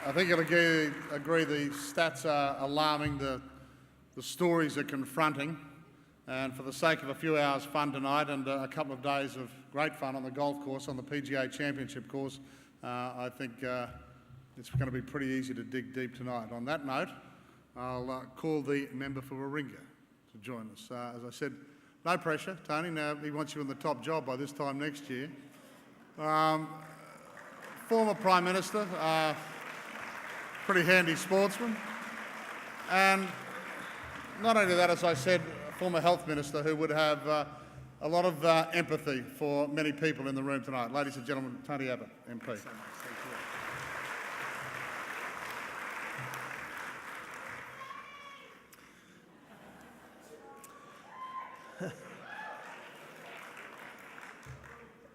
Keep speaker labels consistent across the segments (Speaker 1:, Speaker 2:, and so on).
Speaker 1: I think you'll agree the stats are alarming, the stories are confronting, and for the sake of a few hours fun tonight and a couple of days of great fun on the golf course, on the PGA Championship course, I think it's going to be pretty easy to dig deep tonight. On that note, I'll call the member for Warringah to join us. As I said, no pressure, Tony. Now he wants you in the top job by this time next year. Former Prime Minister, pretty handy sportsman, and not only that, as I said, former Health Minister who would have a lot of empathy for many people in the room tonight. Ladies and gentlemen, Tony Abbott, MP.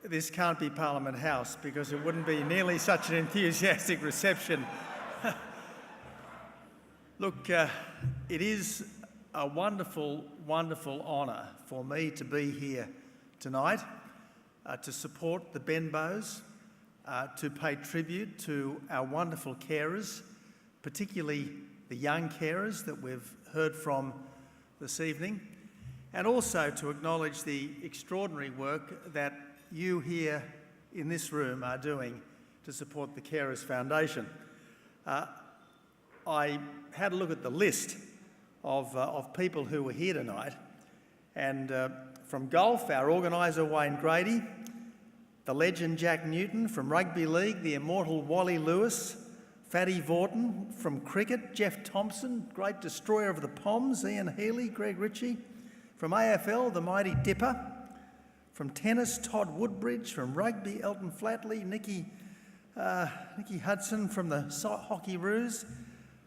Speaker 2: This can't be Parliament House because it wouldn't be nearly such an enthusiastic reception. Look, it is a wonderful, wonderful honour for me to be here tonight to support the Benbows, to pay tribute to our wonderful carers, particularly the young carers that we've heard from this evening, and also to acknowledge the extraordinary work that you here in this room are doing to support the Carers Foundation. I had a look at the list of people who were here tonight, and from golf, our organiser Wayne Grady, the legend Jack Newton; from rugby league, the immortal Wally Lewis; Fatty Vorton; from cricket, Jeff Thompson, great destroyer of the Poms; Ian Healy, Greg Ritchie; from AFL, the mighty Dipper; from tennis, Todd Woodbridge; from rugby, Elton Flatley; Nikki Hudson; from the hockey Roos,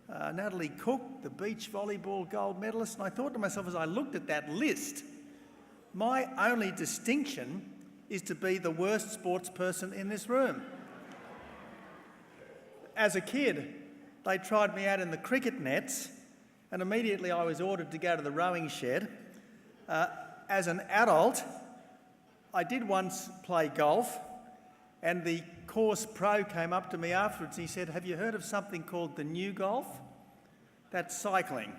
Speaker 2: Natalie Cook, the beach volleyball gold medalist. And I thought to myself as I looked at that list, my only distinction is to be the worst sports person in this room. As a kid, they tried me out in the cricket nets, and immediately I was ordered to go to the rowing shed. As an adult, I did once play golf, and the course pro came up to me afterwards and he said, "Have you heard of something called the new golf?" That's cycling.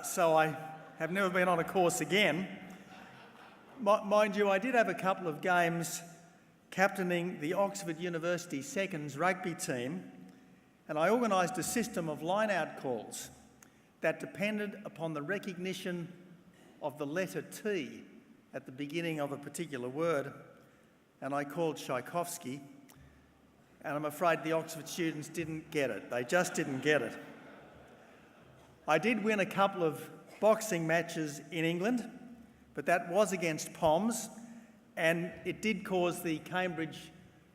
Speaker 2: So I have never been on a course again. Mind you, I did have a couple of games captaining the Oxford University Seconds rugby team, and I organised a system of line-out calls that depended upon the recognition of the letter T at the beginning of a particular word, and I called Tchaikovsky, and I'm afraid the Oxford students didn't get it. They just didn't get it. I did win a couple of boxing matches in England, but that was against Poms, and it did cause the Cambridge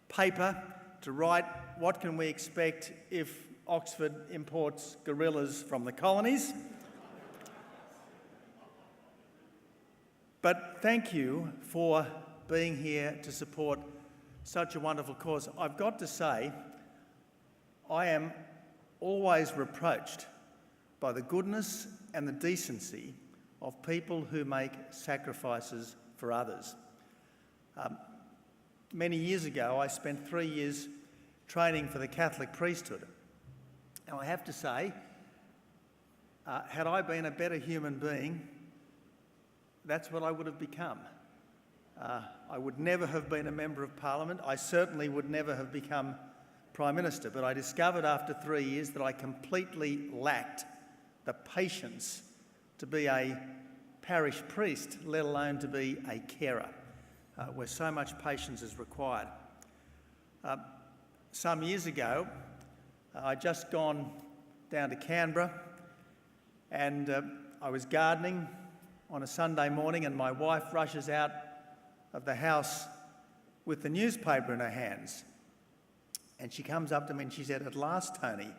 Speaker 2: paper to write, "What can we expect if Oxford imports gorillas from the colonies?" But thank you for being here to support such a wonderful cause. I've got to say, I am always reproached by the goodness and the decency of people who make sacrifices for others. Many years ago, I spent 3 years training for the Catholic priesthood. And I have to say, had I been a better human being, that's what I would have become. I would never have been a Member of Parliament. I certainly would never have become Prime Minister. But I discovered after 3 years that I completely lacked the patience to be a parish priest, let alone to be a carer, where so much patience is required. Some years ago, I'd just gone down to Canberra, and I was gardening on a Sunday morning, and my wife rushes out of the house with the newspaper in her hands. And she comes up to me and she said, "At last, Tony,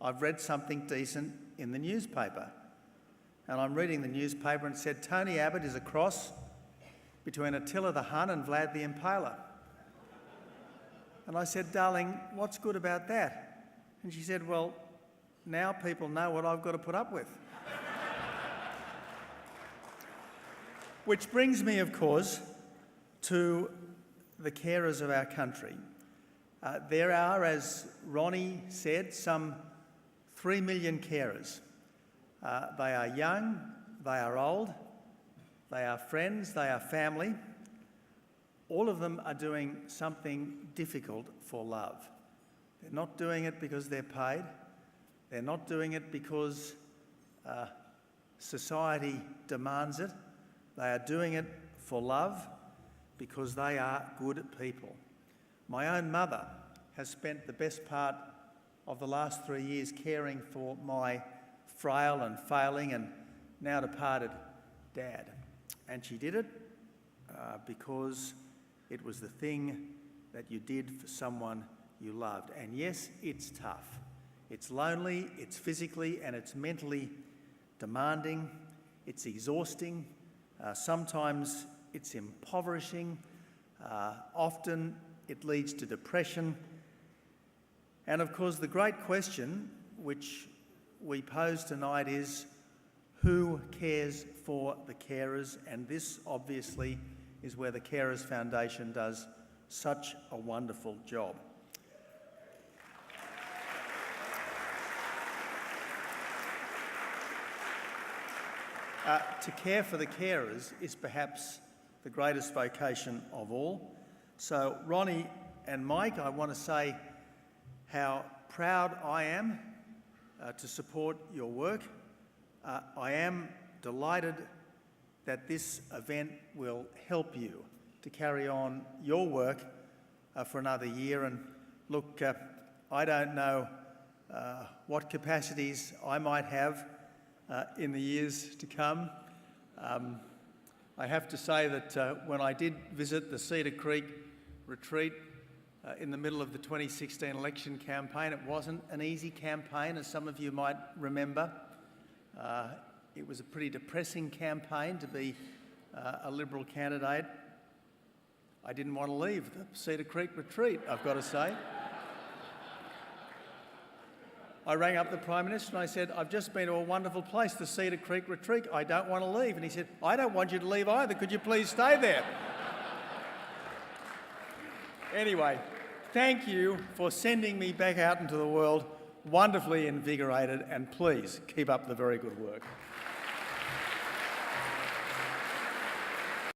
Speaker 2: I've read something decent in the newspaper." And I'm reading the newspaper and it said, "Tony Abbott is a cross between Attila the Hun and Vlad the Impaler." And I said, "Darling, what's good about that?" And she said, "Well, now people know what I've got to put up with." Which brings me, of course, to the carers of our country. There are, as Ronnie said, some 3 million carers. They are young, they are old, they are friends, they are family. All of them are doing something difficult for love. They're not doing it because they're paid. They're not doing it because society demands it. They are doing it for love because they are good people. My own mother has spent the best part of the last 3 years caring for my frail and failing and now departed dad. And she did it because it was the thing that you did for someone you loved. And yes, it's tough. It's lonely, it's physically and it's mentally demanding, it's exhausting, sometimes it's impoverishing, often it leads to depression. And of course, the great question which we pose tonight is, who cares for the carers? And this obviously is where the Carers Foundation does such a wonderful job. To care for the carers is perhaps the greatest vocation of all. So Ronnie and Mike, I want to say how proud I am to support your work. I am delighted that this event will help you to carry on your work for another year. And look, I don't know what capacities I might have in the years to come. I have to say that when I did visit the Cedar Creek retreat in the middle of the 2016 election campaign, it wasn't an easy campaign, as some of you might remember. It was a pretty depressing campaign to be a Liberal candidate. I didn't want to leave the Cedar Creek retreat, I've got to say. I rang up the Prime Minister and I said, I've just been to a wonderful place, the Cedar Creek retreat. I don't want to leave. And he said, I don't want you to leave either. Could you please stay there? Anyway, thank you for sending me back out into the world, wonderfully invigorated, and please keep up the very good work.